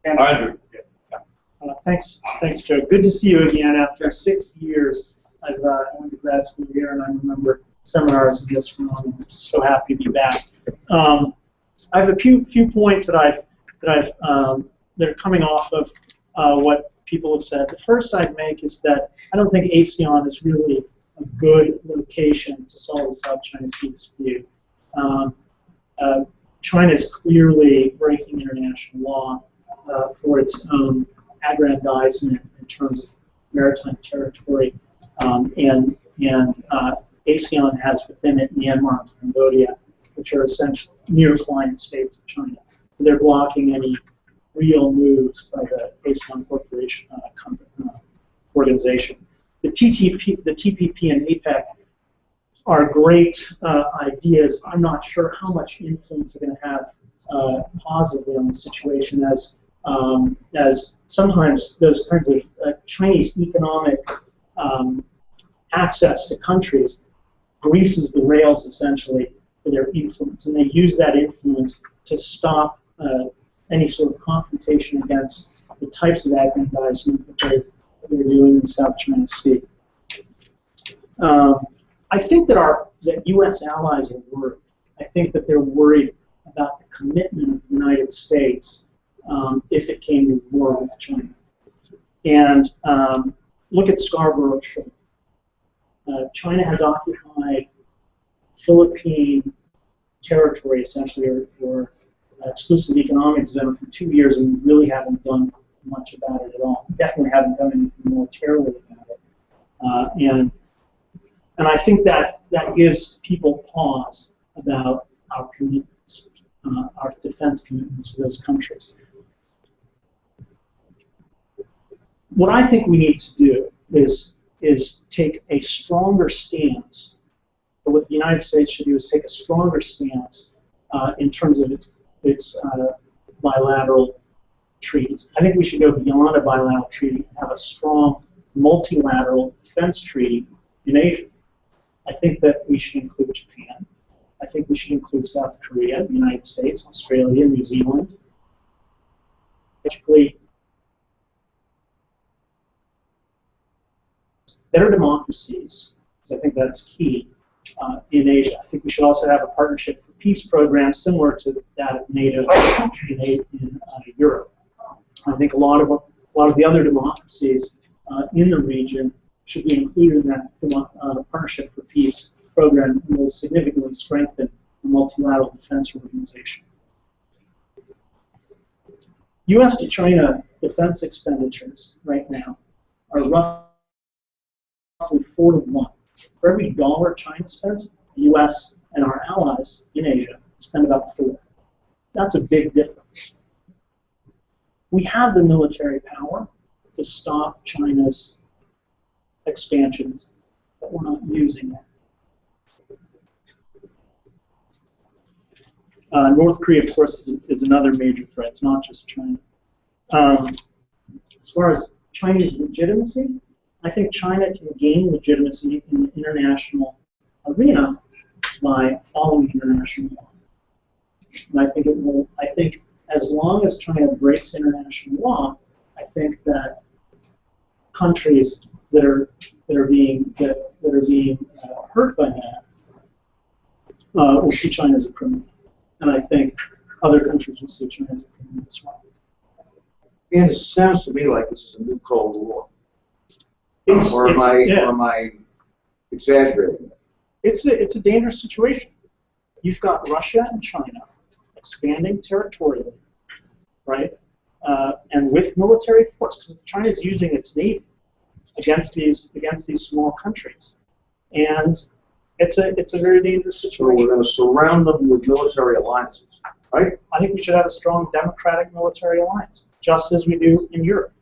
Andrew. Thanks, Joe. Good to see you again after 6 years. I went to grad school here, and I remember seminars in this room. I'm so happy to be back. I have a few points that are coming off of what people have said. The first I'd make is that I don't think ASEAN is really a good location to solve the South China Sea dispute. China is clearly breaking international law for its own aggrandizement in terms of maritime territory, and ASEAN has within it Myanmar and Cambodia, which are essentially near client states of China. They're blocking any real moves by the ASEAN Corporation organization. The TPP and APEC are great ideas. I'm not sure how much influence they're going to have positively on the situation, as sometimes those kinds of Chinese economic access to countries greases the rails essentially for their influence, and they use that influence to stop any sort of confrontation against the types of aggrandizement that they're doing in the South China Sea. I think that U.S. allies are worried. I think that they're worried about the commitment of the United States if it came to war with China. And look at Scarborough Shoal. China has occupied Philippine territory, essentially, or exclusive economic zone for 2 years, and we really haven't done much about it at all. We definitely haven't done anything militarily about it. And I think that gives people pause about our commitments, our defense commitments to those countries. What I think we need to do is take a stronger stance. But what the United States should do is take a stronger stance in terms of its bilateral treaties. I think we should go beyond a bilateral treaty and have a strong multilateral defense treaty in Asia. I think that we should include Japan. I think we should include South Korea, the United States, Australia, New Zealand. Basically, better democracies, because I think that's key in Asia. I think we should also have a partnership for peace program similar to that of NATO in Europe. I think a lot of the other democracies in the region should be included in that partnership for peace program, and will significantly strengthen the multilateral defense organization. U.S. to China defense expenditures right now are roughly 4 to 1. For every dollar China spends, the U.S. and our allies in Asia spend about 4. That's a big difference. We have the military power to stop China's expansions, but we're not using it. North Korea, of course, is another major threat. It's not just China. As far as Chinese legitimacy, I think China can gain legitimacy in the international arena by following international law. And I think it will. I think as long as China breaks international law, I think that countries that are being hurt by that will see China as a criminal, and I think other countries will see China as a criminal as well. And it sounds to me like this is a new Cold War. Or am I exaggerating? It's a dangerous situation. You've got Russia and China expanding territorially, right? And with military force, because China is using its navy against these small countries, and it's a very dangerous situation. So we're going to surround them with military alliances, right? I think we should have a strong democratic military alliance, just as we do in Europe.